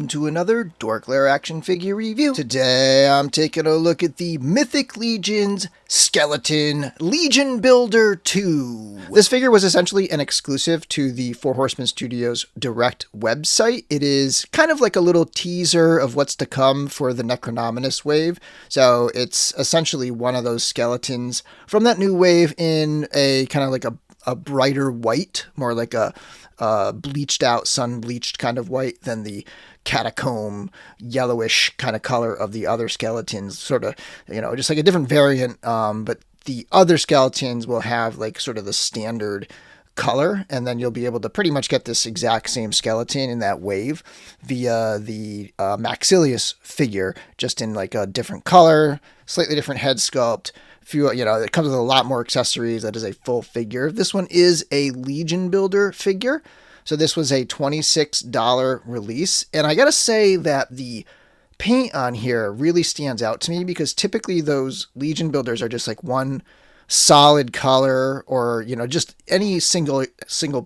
welcome to another DorkLair action figure review. Today I'm taking a look at the Mythic Legion's Skeleton Legion Builder 2. This figure was essentially an exclusive to the Four Horsemen Studios direct website. It is kind of like a little teaser of what's to come for the Necronominus wave. So it's essentially one of those skeletons from that new wave in a kind of like a brighter white, more like a bleached out, sun bleached kind of white than the catacomb yellowish kind of color of the other skeletons, sort of, just like a different variant. But the other skeletons will have like sort of the standard color, and then you'll be able to pretty much get this exact same skeleton in that wave via the Maxilius figure, just in like a different color, slightly different head sculpt. It comes with a lot more accessories. That is a full figure. This one is a Legion Builder figure. So this was a $26 release. And I got to say that the paint on here really stands out to me, because typically those Legion Builders are just like one solid color, or, just any single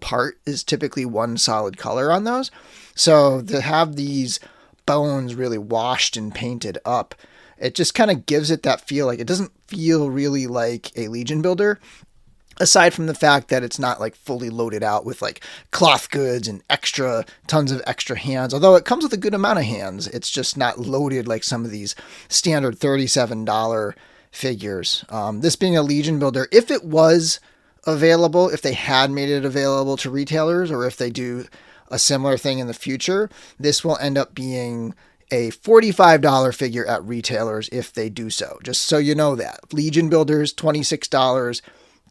part is typically one solid color on those. So to have these bones really washed and painted up, it just kind of gives it that feel. Like, it doesn't feel really like a Legion Builder, aside from the fact that it's not like fully loaded out with like cloth goods and tons of extra hands. Although it comes with a good amount of hands, it's just not loaded like some of these standard $37 figures. This being a Legion Builder, if it was available, if they had made it available to retailers, or if they do a similar thing in the future, this will end up being a $45 figure at retailers if they do so. Just so you know that. Legion Builders, $26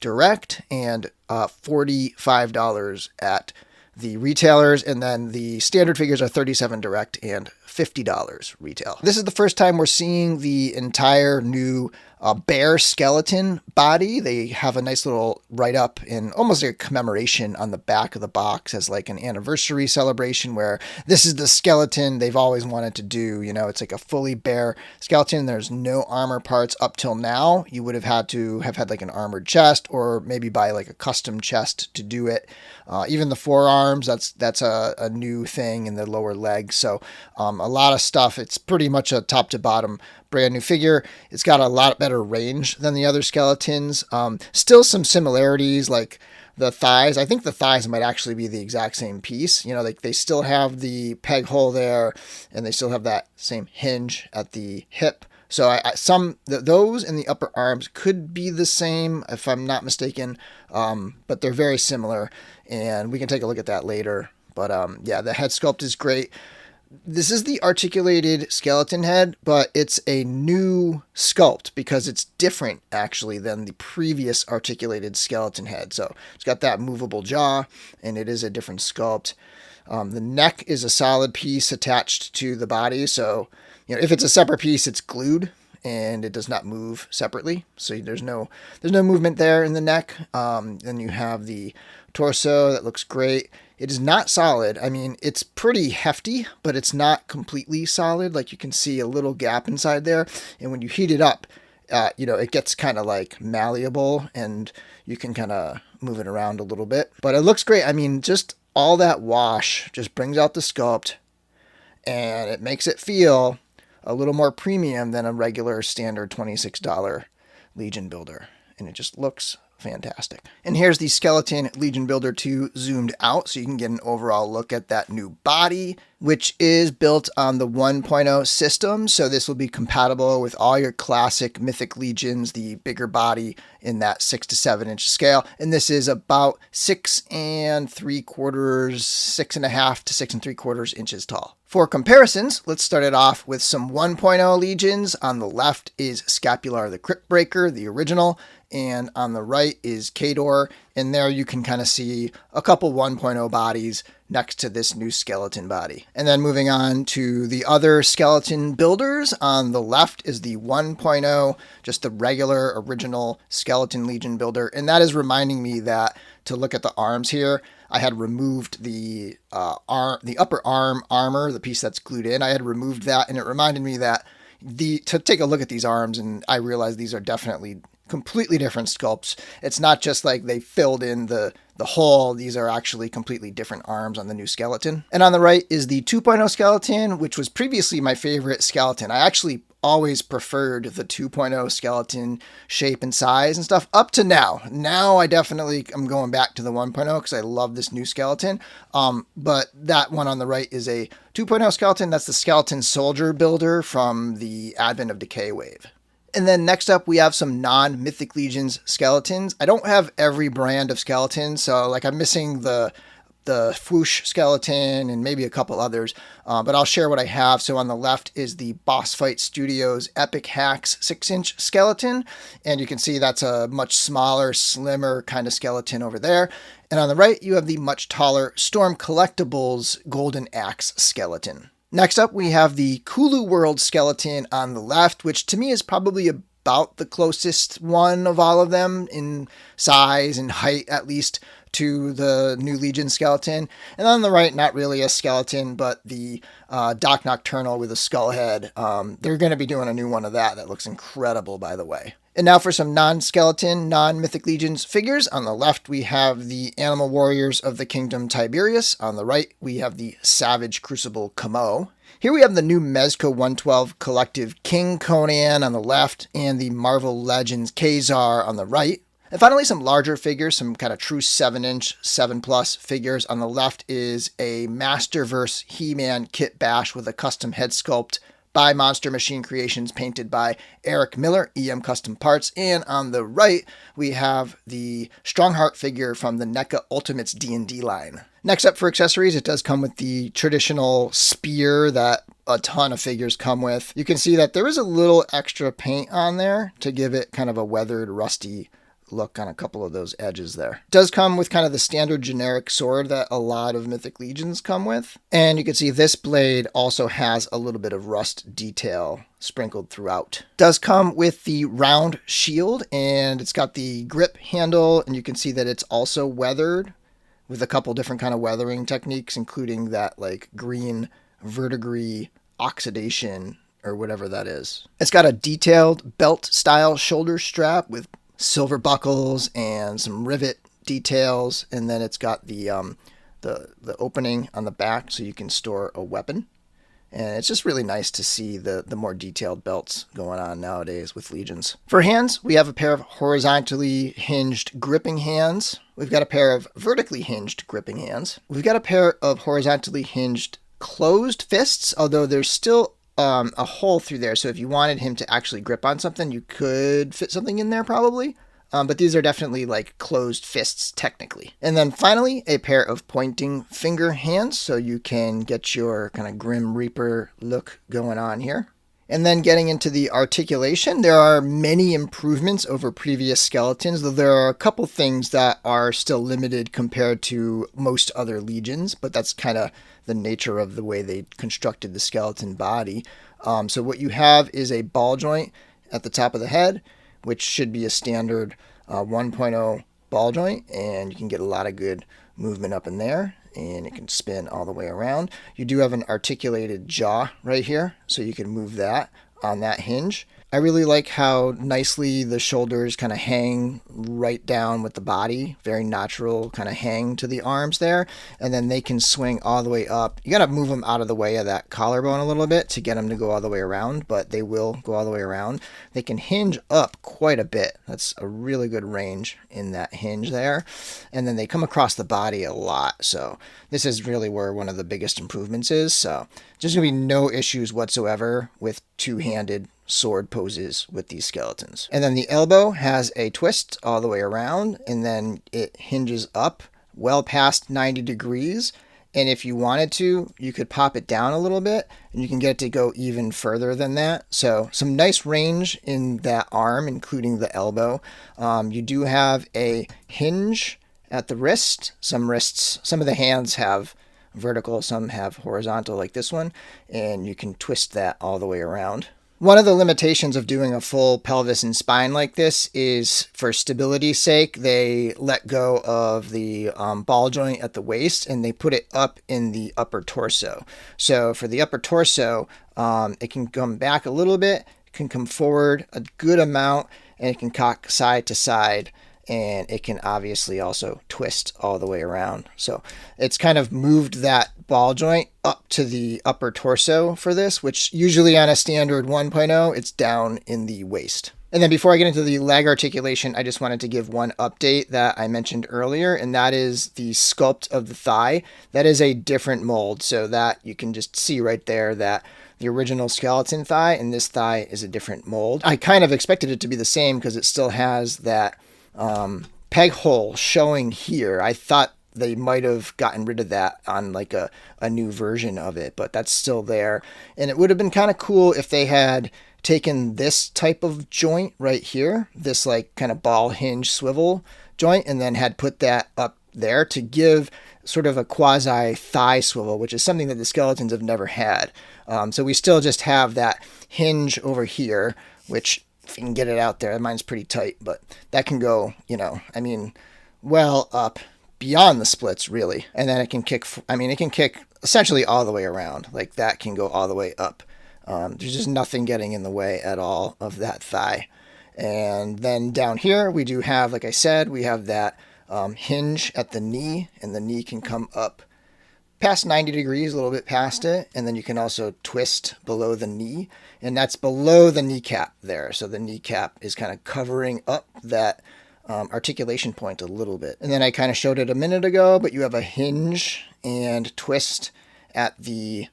direct, and $45 at the retailers, and then the standard figures are $37 direct and $50 retail. This is the first time we're seeing the entire new bear skeleton body. They have a nice little write-up in almost like a commemoration on the back of the box as like an anniversary celebration, where this is the skeleton they've always wanted to do. It's like a fully bear skeleton. There's no armor parts up till now. You would have had to have had like an armored chest, or maybe buy like a custom chest to do it. Even the forearms, that's a new thing, in the lower legs. So a lot of stuff. It's pretty much a top to bottom brand new figure. It's got a lot better range than the other skeletons. Still some similarities, like the thighs. I think the thighs might actually be the exact same piece. Like they still have the peg hole there, and they still have that same hinge at the hip. So those in the upper arms could be the same, if I'm not mistaken, but they're very similar, and we can take a look at that later. But the head sculpt is great. This is the articulated skeleton head, but it's a new sculpt because it's different actually than the previous articulated skeleton head. So it's got that movable jaw, and it is a different sculpt. The neck is a solid piece attached to the body. So, if it's a separate piece, it's glued and it does not move separately. So there's no movement there in the neck. Then you have the torso that looks great. It is not solid. I mean, it's pretty hefty, but it's not completely solid. Like, you can see a little gap inside there. And when you heat it up, it gets kind of like malleable, and you can kind of move it around a little bit. But it looks great. I mean, just all that wash just brings out the sculpt, and it makes it feel a little more premium than a regular standard $26 Legion Builder. And it just looks fantastic. And here's the Skeleton Legion Builder 2 zoomed out, so you can get an overall look at that new body, which is built on the 1.0 system. So this will be compatible with all your classic Mythic Legions, the bigger body in that 6 to 7 inch scale. And this is about 6.5 to 6.75 inches tall. For comparisons, let's start it off with some 1.0 Legions. On the left is Scapular the Cryptbreaker, the original, and on the right is Kador. And there you can kind of see a couple 1.0 bodies next to this new skeleton body. And then moving on to the other skeleton builders, on the left is the 1.0, just the regular original Skeleton Legion Builder. And that is reminding me that to look at the arms here, I had removed the upper arm armor, the piece that's glued in. I had removed that, and it reminded me that to take a look at these arms, and I realized these are definitely completely different sculpts. It's not just like they filled in the hole. These are actually completely different arms on the new skeleton. And on the right is the 2.0 skeleton, which was previously my favorite skeleton. I actually always preferred the 2.0 skeleton shape and size and stuff up to now. Now I definitely am going back to the 1.0 because I love this new skeleton. But that one on the right is a 2.0 skeleton. That's the skeleton soldier builder from the Advent of Decay wave. And then next up, we have some non-Mythic Legions skeletons. I don't have every brand of skeleton, so like I'm missing the Fwoosh skeleton and maybe a couple others, but I'll share what I have. So on the left is the Boss Fight Studios Epic Hacks 6-inch skeleton, and you can see that's a much smaller, slimmer kind of skeleton over there. And on the right, you have the much taller Storm Collectibles Golden Axe skeleton. Next up, we have the Kulu World skeleton on the left, which to me is probably about the closest one of all of them in size and height, at least, to the new Legion skeleton. And on the right, not really a skeleton, but the Doc Nocturnal with a skull head. They're going to be doing a new one of that. That looks incredible, by the way. And now for some non-skeleton, non-Mythic Legions figures. On the left, we have the Animal Warriors of the Kingdom Tiberius. On the right, we have the Savage Crucible Kamo. Here we have the new Mezco 112 Collective King Conan on the left and the Marvel Legends Khazar on the right. And finally, some larger figures, some kind of true 7-inch, 7+ figures. On the left is a Masterverse He-Man Kit Bash with a custom head sculpt by Monster Machine Creations, painted by Eric Miller, EM Custom Parts. And on the right, we have the Strongheart figure from the NECA Ultimates D&D line. Next up for accessories, it does come with the traditional spear that a ton of figures come with. You can see that there is a little extra paint on there to give it kind of a weathered, rusty look on a couple of those edges there. It does come with kind of the standard generic sword that a lot of Mythic Legions come with. And you can see this blade also has a little bit of rust detail sprinkled throughout. It does come with the round shield, and it's got the grip handle, and you can see that it's also weathered with a couple different kind of weathering techniques, including that like green verdigris oxidation or whatever that is. It's got a detailed belt style shoulder strap with silver buckles and some rivet details, and then it's got the opening on the back so you can store a weapon. And it's just really nice to see the more detailed belts going on nowadays with Legions. For hands, we have a pair of horizontally hinged gripping hands. We've got a pair of vertically hinged gripping hands. We've got a pair of horizontally hinged closed fists, although there's still a hole through there, so if you wanted him to actually grip on something, you could fit something in there probably. But these are definitely like closed fists technically. And then finally, a pair of pointing finger hands, so you can get your kind of Grim Reaper look going on here. And then getting into the articulation, there are many improvements over previous skeletons, though there are a couple things that are still limited compared to most other Legions, but that's kind of the nature of the way they constructed the skeleton body. So what you have is a ball joint at the top of the head, which should be a standard 1.0 ball joint, and you can get a lot of good movement up in there, and it can spin all the way around. You do have an articulated jaw right here, so you can move that on that hinge. I really like how nicely the shoulders kind of hang right down with the body. Very natural kind of hang to the arms there. And then they can swing all the way up. You got to move them out of the way of that collarbone a little bit to get them to go all the way around, but they will go all the way around. They can hinge up quite a bit. That's a really good range in that hinge there. And then they come across the body a lot. So this is really where one of the biggest improvements is. So there's going to be no issues whatsoever with two-handed sword poses with these skeletons. And then the elbow has a twist all the way around, and then it hinges up well past 90 degrees. And if you wanted to, you could pop it down a little bit, and you can get it to go even further than that. So some nice range in that arm, including the elbow. You do have a hinge at the wrist. Some of the hands have vertical, some have horizontal like this one, and you can twist that all the way around. One of the limitations of doing a full pelvis and spine like this is, for stability's sake, they let go of the ball joint at the waist and they put it up in the upper torso. So for the upper torso, it can come back a little bit, can come forward a good amount, and it can cock side to side, and it can obviously also twist all the way around. So it's kind of moved that ball joint up to the upper torso for this, which usually on a standard 1.0, it's down in the waist. And then before I get into the leg articulation, I just wanted to give one update that I mentioned earlier, and that is the sculpt of the thigh. That is a different mold, so that you can just see right there that the original skeleton thigh and this thigh is a different mold. I kind of expected it to be the same because it still has that peg hole showing here. I thought they might have gotten rid of that on like a new version of it, but that's still there. And it would have been kind of cool if they had taken this type of joint right here, this like kind of ball hinge swivel joint, and then had put that up there to give sort of a quasi thigh swivel, which is something that the skeletons have never had. So we still just have that hinge over here, which if you can get it out there, mine's pretty tight, but that can go, I mean, well up beyond the splits really. And then it can kick, it can kick essentially all the way around. Like that can go all the way up. There's just nothing getting in the way at all of that thigh. And then down here, we do have, like I said, we have that hinge at the knee, and the knee can come up past 90 degrees, a little bit past it. And then you can also twist below the knee, and that's below the kneecap there. So the kneecap is kind of covering up that articulation point a little bit. And then I kind of showed it a minute ago, but you have a hinge and twist at the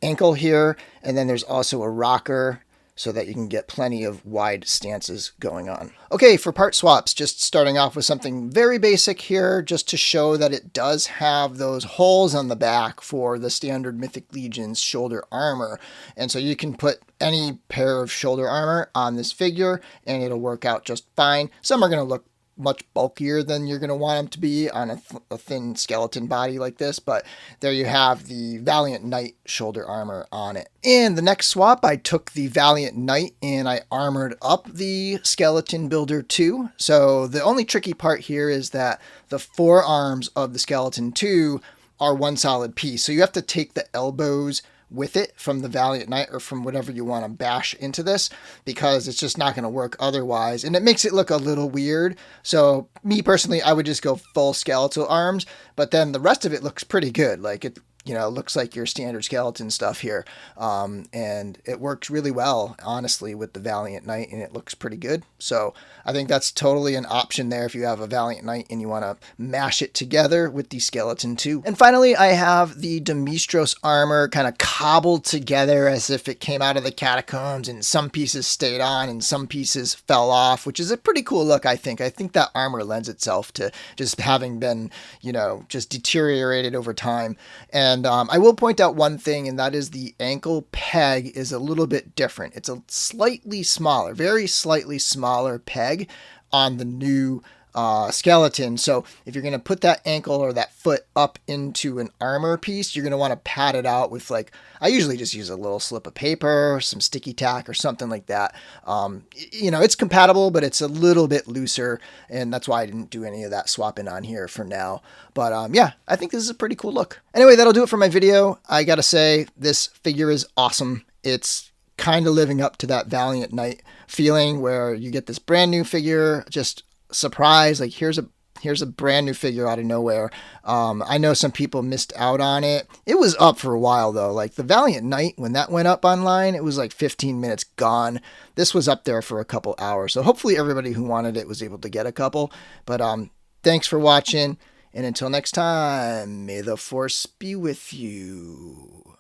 ankle here, and then there's also a rocker so that you can get plenty of wide stances going on. Okay, for part swaps, just starting off with something very basic here, just to show that it does have those holes on the back for the standard Mythic Legion's shoulder armor. And so you can put any pair of shoulder armor on this figure and it'll work out just fine. Some are going to look much bulkier than you're going to want them to be on a thin skeleton body like this, but there you have the Valiant Knight shoulder armor on it. And the next swap, I took the Valiant Knight and I armored up the Skeleton Builder 2. So the only tricky part here is that the forearms of the Skeleton 2 are one solid piece. So you have to take the elbows with it from the Valiant Knight or from whatever you want to bash into this, because it's just not going to work otherwise. And it makes it look a little weird. So me personally, I would just go full skeletal arms, but then the rest of it looks pretty good. Like it looks like your standard skeleton stuff here. And it works really well, honestly, with the Valiant Knight, and it looks pretty good. So I think that's totally an option there if you have a Valiant Knight and you want to mash it together with the Skeleton 2. And finally, I have the Demistros armor kind of cobbled together as if it came out of the catacombs, and some pieces stayed on and some pieces fell off, which is a pretty cool look, I think. I think that armor lends itself to just having been, just deteriorated over time. And I will point out one thing, and that is the ankle peg is a little bit different. It's a slightly smaller, very slightly smaller peg on the new skeleton. So if you're going to put that ankle or that foot up into an armor piece, you're going to want to pad it out with, like, I usually just use a little slip of paper, some sticky tack or something like that. It's compatible, but it's a little bit looser, and that's why I didn't do any of that swapping on here for now. But yeah, I think this is a pretty cool look. Anyway, that'll do it for my video. I gotta say, this figure is awesome. It's kind of living up to that Valiant Knight feeling where you get this brand new figure, just surprise, like here's a brand new figure out of nowhere. I know some people missed out on it. It was up for a while though. Like the Valiant Knight, when that went up online, it was like 15 minutes gone. This was up there for a couple hours. So hopefully everybody who wanted it was able to get a couple. But thanks for watching. And until next time, may the force be with you.